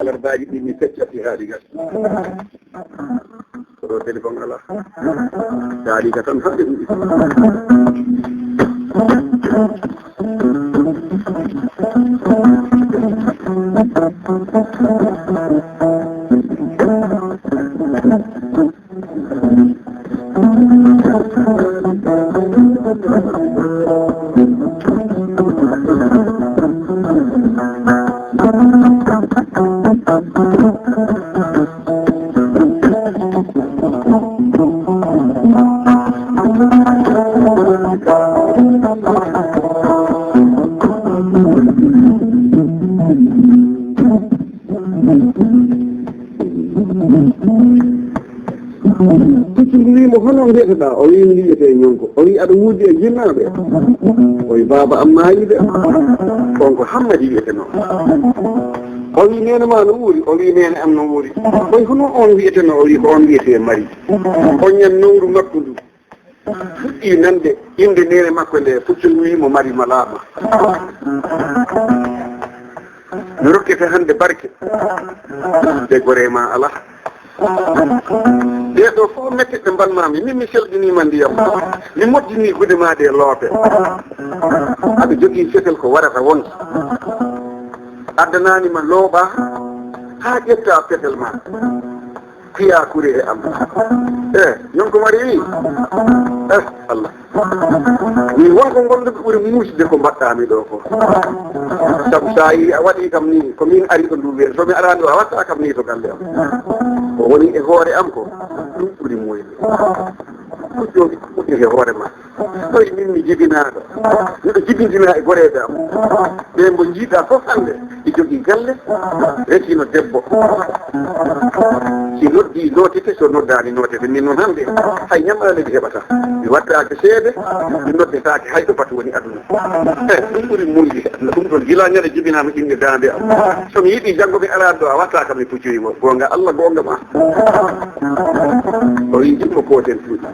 alarbaji ɗi mi feccati haali gas koɗo téléphone ala haali ka tan haɗe ɗum o wi wiyete ñonko o wi aɗa wuudi e jinnaɓe o wi baba am mayide on ko Hammadi wiyete noon o wi nene ma no wuuri o wi nene am no wuuri koy hono on wiyete no o wi ko on wiyete mari o ñan nowru makko ndu fuɗɗi nande inde nene makko nde puccol wimo mari ma laaɓa mi rokkete hande barke de gorema ala ɗeɗo fof metteɗe mbalmami min mi selɗinima ndiyam mi moƴƴini gude ma de loope aɗa jogui fetel ko warata wonta addananima looɓa ha ƴetta fetel ma piya kuri e am non ko mari wi Allah mi wonko gonɗo ɓuuri muusde ko mbaɗɗami ɗo ko saabu sa yi a waɗi kam ni ko min ari ɗo ndu somi arani ɗo a watta kam ni to galle am ko woni e hoore am ko ɗum ɓuuri moyde joni ɓuɗɗi e hoore ma ɗoy min mi jibinaɗo miɗo jibintina e goreɓe am ɓe mbo jiiɗa fof hande ɗi jogui galle resino debbo si noddi notete so noddani notete min noon hande hay ñamɗane mi heɓata mi wattake seede mi noddetake hayɗo batu woni aduna ɗum ɓuuri mulde ɗum ɗon gila ñande jibinama inde dande am somi yiiɗi janggo mi arani ɗo a watta kam mi puccoyimo gonga Allah gonga ma o wi jimmo koten tuuɗi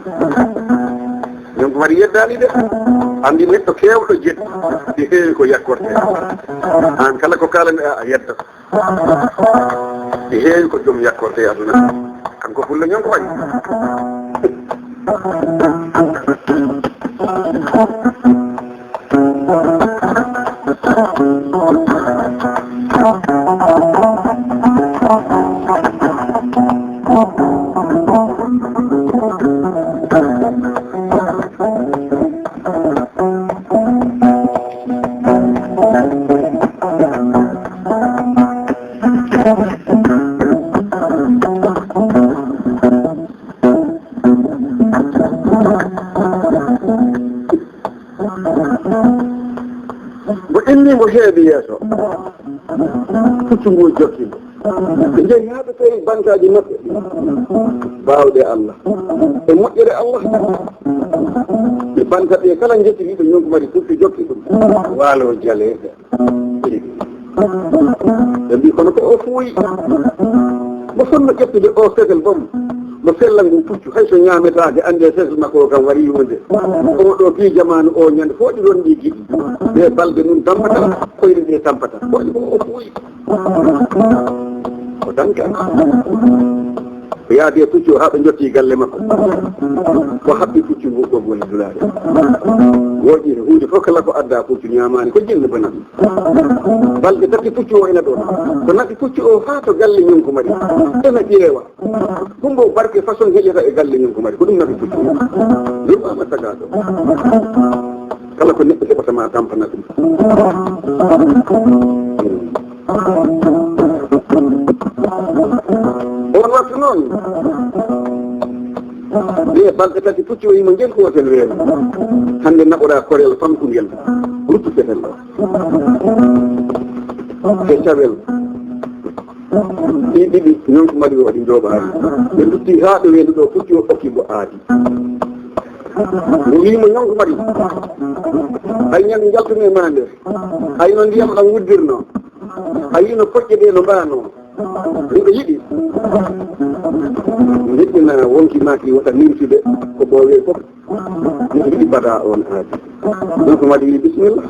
donc mari yeddani de andi neɗɗo kewɗo jeɗɗi ɗi heewi ko yakkorte an kala ko kalani a yeddata ɗi heewi ko joom yakkorte aduna kanko fulla ñon ko waɗi mo heeɓi yeeso puccu ngu jokkimo ɓe jeeyi haaɓe tawi bantaji maɓɓe bawɗe Allah e moƴƴere Allah ɓe banta ɓe kala jettiniɓe ñonko mari puccu jokki ɗum waalo jaleɗe ɓe mbi kono ko o fuuyi mo fonno ƴettude o fetel bom mo fella ngu puccu hayso ñametake ande fetel makko kam wari yunde oɗo fi jamanu o ñande fo ɗi ɗon ɗi giɗi ɓe balɗe mum tampata koyɗe ɗe tampata koɗi ko o fuuyi o danka o yaadi e puccu o haɓe jotti galle makko ko haɓɓi puccu ngu ɗo woni dulade woƴƴi hunde fof kala ko adda puccu ñamani ko jinni bana balɗe tati puccu o ina ɗo ko naɗi puccu o ha to galle ñonko mari ena ƴeewa kumbo barke façon heƴata e galle ñonko mari ko ɗum naɗi puccu ɗum ama taga ɗo kala ko neɗɗo heɓatama tampana ɗum on wattu noon ɓe balɗe tati pucci o yimo ngel gotel weeno hande naɓoɗa korel fanko ngel ruttu fetel ɗo e cawel ɗi ɗiɗi noon ko mari o waɗi jooɓaani ɓe dutti haa ɗo weedu ɗo pucci o ɓokki bo aadi mi wimo noon ko mari hay ñande jaltumi e ma nde hay no ndiyam ɗam wuddirno hay no poƴƴe ɗe no mbaano miɗo yiɗi neɗɗina wonki maki wota nimtude ko ɓoowe fof miɗo yiɗi mbaɗa on aadi donc waɗi wi bisimilla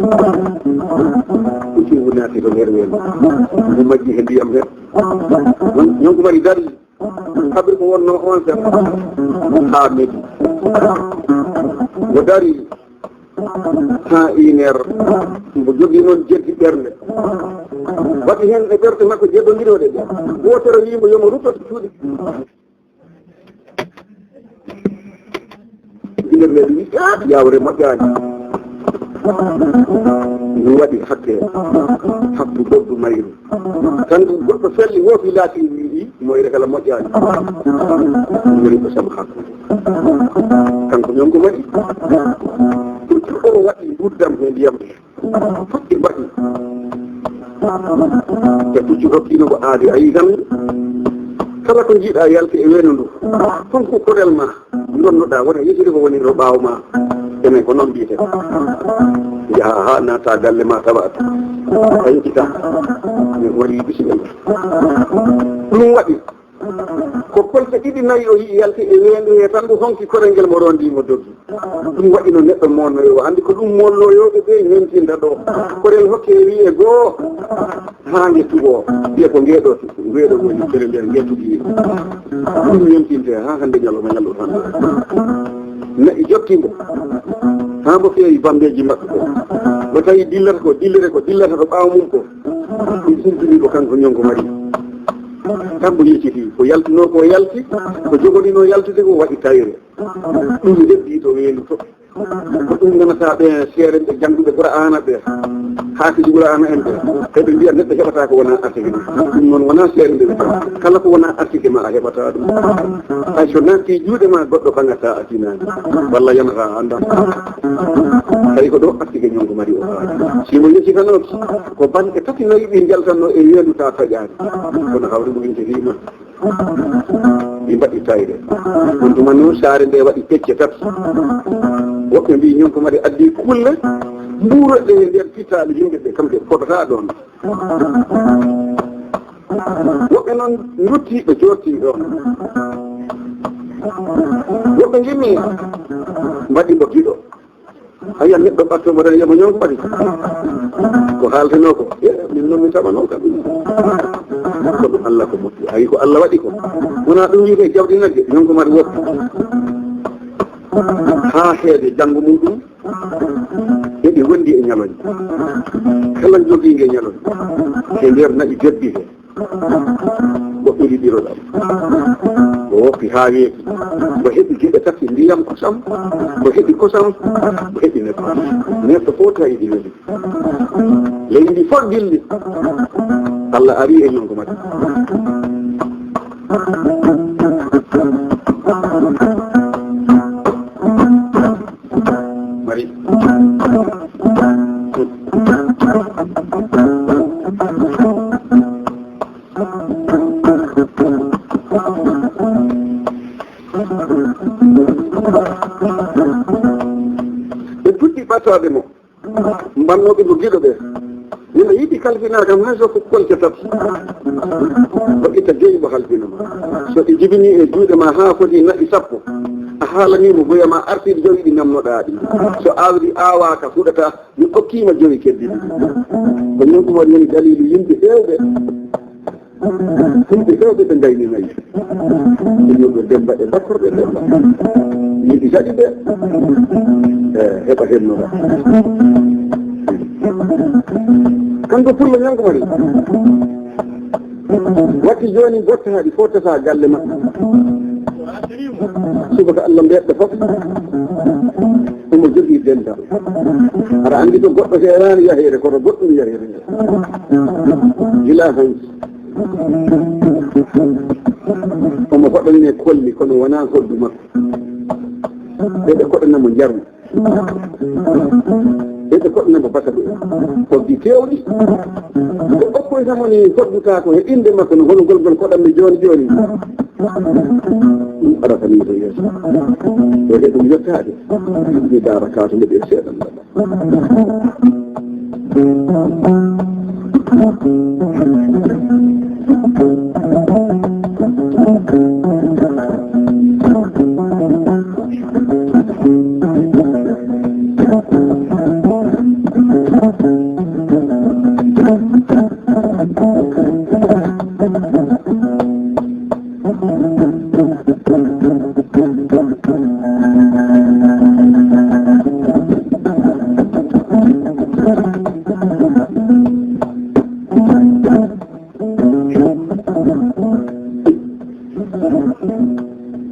ucci wunati to nder weeno mo majji he ndiyam he ñonko mari dari haɓir ko wonno on sen ha meɗi mo dari ha 1 heure mo jogui noon jeddi ɓerde waɗi hen e ɓerde makko jeɗɗodiroɗe wotoro wimo yomo ruttoto cuuɗi ɓilerleɗe wi yawre moƴƴani ɗum waɗi hakke hakku goɗɗo mayru tan goɗɗo felli wofi laati wi moyre kala moƴƴani ɗum woni ko saabu hakkude kanko ñonko waɗi o waɗi guddam e ndiyam fuɗɗi mbaɗi e pucci hokkino ko aadi a yi tan kala ko jiiɗa yalti e weeno ndu fonko korel ma gonnoɗa wona yetiri ko woni to ɓaawo ma enen ko noon mbiyete jaaha ha naata galle ma tawaat tañcita min waɗi bisimilla ɗum waɗi ko kolte ɗiɗi nayyi o yii yalti e weende he tan ɗo honki korel ngel mo rondimo doggi ɗum waɗi no neɗɗo monnoyo o andi ko ɗum molloyoɓe ɓe ñentinta ɗo korel hokke wiye goo ha gettugo wiye ko ngeeɗo weeɗo woni kere nden gettugi ɗum ñentinte ha hande ñaloma ñallo tan neɗɗo jottimo ha mbo feewi bambeji maɓɓe ko mo tawi dillata ko dillata to ɓaawa mum ko ɗum sirtini ko kanko ñonko mari kambo yecciti ko yaltino ko yalti ko jogoɗino yaltude ko waɗi tawire ɗum heddi to weelu to ko ɗum ganata ɓe seere ɓe jangguɓe Qur'ana ɓe haafiji Qur'ana en ɓe heɓe mbiya neɗɗo heɓata ko wona artike ma ɗum noon wona seere nde ɓe kala ko wona artike ma a heɓata ɗum hay so natti juuɗe ma goɗɗo bangata a tinani walla yanata anda tawi ko ɗo artike ñonko mari o haali simo yeccitanoki ko banɗe tati nayi ɗi jaltanno e weelu ta taƴani kono hawre mo wintirima ɗi mbaɗi tawire ɗum tuma noon saare nde waɗi pecce tati woɓɓe mbi ñonko mari addi kulle mbuuroɗe e nder pittaɗe yimɓeɓe kamɓe fotata ɗon woɓɓe noon duttiɓe jotti ɗon woɓɓe jimmi mbaɗi mo giɗo a yiyan neɗɗo ɓattomo tan yiyamo ñonko mari ko haalteno ko min noon min taɓano kam ko ɗum Allah ko moƴƴi ayi ko Allah waɗi ko wona ɗum wiite jawdi nagge ñonko mari woppi ha heede janggo muɗum eɗi wondi e ñaloñ kala joguingue ñaloñ e nder naɗi debbi he goɗɗo ɗiɗiroɗam o woppi ha weeki mo heɓi gueɗe tati ndiyam kosam mo heɓi kosam mo heɓi neɗɗo fof tawi ɗi weli leydi fof dilli Allah ari e ñonko mari mari ɓe puɗɗi ɓattade mo mbannoɓe mo giɗo ɓe yimɓe yiɗi kalfina kam hay so ko kolce tati o itta joyi mo halfinoma so ɗi jibini e juuɗe ma ha foti naɗi sappo a haalanimo goyama artide joyi ɗi namnoɗa ɗi so awdi awaka fuɗata mi okkima joyi keddiɗi ko ñon ko waɗi woni dalilu yimɓe hewɓe ɓe dayni nayyi ɗumnoɓe demba e bakkorɓe demba yiɗi jaɗi ɓe heɓa hennoɗa kanko pullo ñonko mari watti joni bottaɗi fottata galle maɓɓe subaka Allah mbeɗɗo foof omo jogui dental aɗa andi ko goɗɗo heerani yahere koto goɗɗum yahere gila hanki omo faɗanine kolli kono wona koddu makko ɓeɓe koɗanamo jarmu ɓeɓe koɗanamo basaɗo koddi kewɗi ko ɓokkoytamoni fodduta ko e inde makko no hono golgol koɗanmi joni joni ɗum aratani to yeeso o he ɗum yettade mi dara kato nde ɓe seeɗan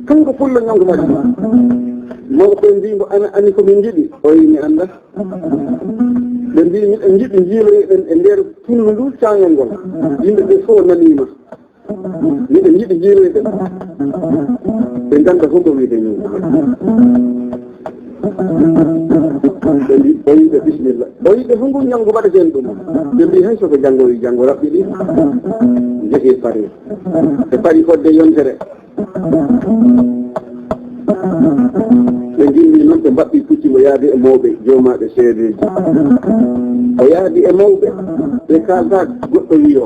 kanko fulla ñongo mari mawɓe mbimo ana ani komin jiiɗi o wi mi anda ɓe mbi miɗen jiiɗi jiiloyeɗen e nder funnu ndu cañol ngol yimɓe ɓe fof nanima miɗen jiiɗi jiiloyeɗen ɓe ganda hombo wiide ñongo ɓe mbi o wiɓe bisimilla o wiɓe hongo ñango waɗaten ɗum ɓe mbi hay soko janggoyi janggo raɓɓiɗi jeehi paari e paari fodde yontere ɓe jilli noon ɓe mbaɓɓi puccimo yaade e mawɓe jomaɓe seedeji o yaadi e mawɓe ɓe kalta goɗɗo wiyo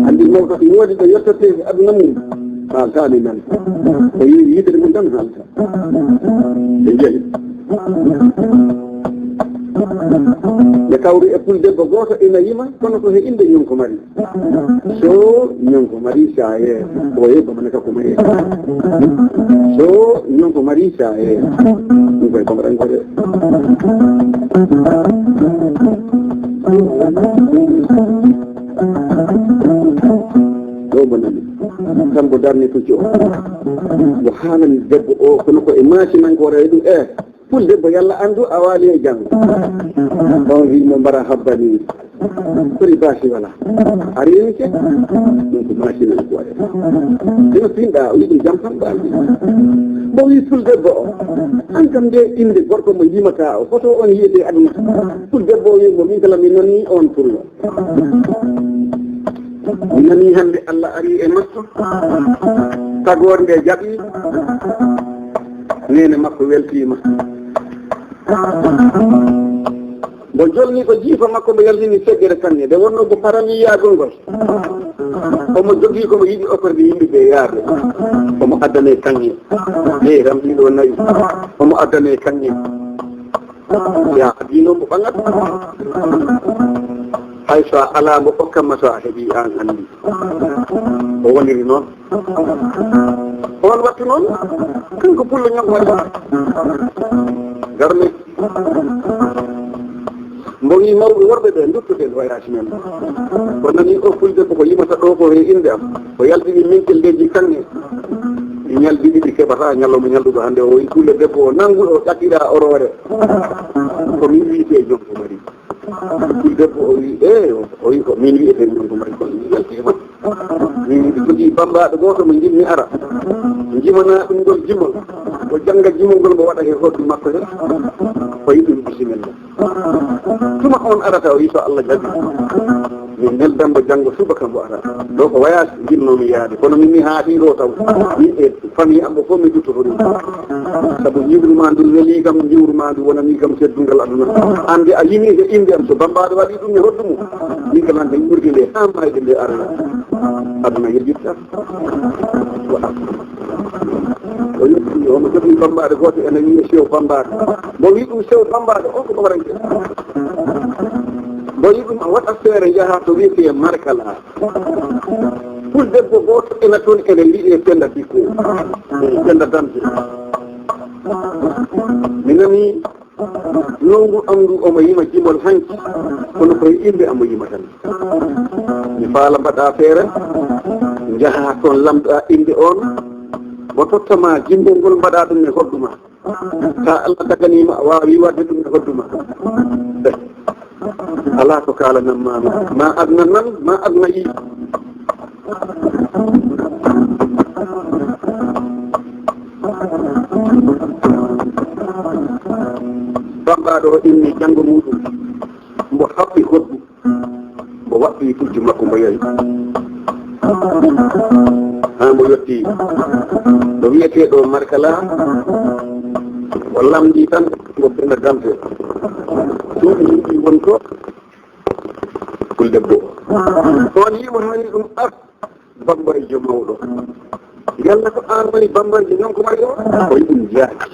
andi mawɗo ɗi woodi ɗo yettoteɓe aduna mum haaltani nan o yi yitere mum tan haalta ɓe jeehi ɓe kawri e puldebbo goto ina yima kono ko he inde ñonko mari so ñonko mari saye oye komane kako maye so ñonko mari saye ɗum koye komrankode ɗo mo nani kambo darni tucci o mo haalani debbo o kono ko e macinankore ɗum pul debbo yalla andu a waali e janggo on wimo mbara habbani kori basi wala a renike ɗum ko machine an koye dino pinɗa o yiɗum jam tan ɓalɗi mo wi pul debbo o an kam nde inde gorko mo yimata o hoto on yiyete aduna pul debbo o wimo min kala mi nani on pullo mi nani hande Allah ari e makko tagore nde jaɓi nene makko weltima mo jolni ko jiifa makko mo yaltini seggere kanŋe nde wonno mo parani yaagol ngol omo jogui komo yiɗi opporde yimɓeɓe yaade omo addane kanŋe e ramɗiɗo nayi omo addane kanŋe ya adino mo ɓagat hay so a ala mo ɓokkanma so a heeɓi an andi o woniri noon on wattu noon kanko pullo ñongo waɗi garmi mbo wi mawɓe worɓe ɓe duttuɗen voyage men ko nani o fuldebbo ko yimata ɗo ko he inde am o yaltini minkel leji kanŋe ñaldi ɗiɗi keɓata ñallomo ñalluɗo hande o wi kulle debbo o nannguɗo o ƴakkira orore ko min wiite jonko mari kul debbo o wi o wi ko min wiyete jonko mari ko yaltima min jogui bambaɗo goto mo jinmi ara jimana ɗum ngol jimol o jangga jimol ngol mo waɗa he hoddu makko he o yi ɗum bisimilla tuma on arata o wi so Allah jaɓi min neldambo janggo subaka mbo ara ɗo ko voyage jinnomi yaade kono min mi haaɗiɗo taw min e famille amɓe fof mi duttoto ɗum saabu jibruma ndu weeli kam jiwruma ndu wonani kam seddungal aduna ande a yimi e inde am so bambaɗo waɗi ɗum e hoddu mum min kam ande ɓurdi nde ha mayde nde arana aduna yejjitta waɗa o yetti omo jogui bambaɗo goto ene wiye sew bambaɗo mo wi ɗum sew bambaɗo on ko ɓamaranke mo wi ɗum a waɗa feere jaaha to wiyete markala pul debbo goto ena toon ene liiɗe penda dikko penda damde mi nani nongu am ndu omo yima jimol hanki kono koye inde amo yima tan mi faala mbaɗa feere jaaha toon lamɗa inde on mo tottama jimbol ngol mbaɗa ɗum e hodduma sa Allah daganima a wawi wadde ɗum e hodduma ala ko kalanan mama ma adna nan ma adna yi bambaɗo o inni janggo muɗum mbo haɓɓi hoddu mbo waɗɗi tujju makko mbo yahi ha mbo yetti ɗo wiyeteɗo markala o lamdi tan ngo penda damte suuɗi yimɓi won to kul debbo on yimo hani ɗum bambarejo mawɗo yalla ko an woni bambarejo non ko mari o ko ɗum jaaki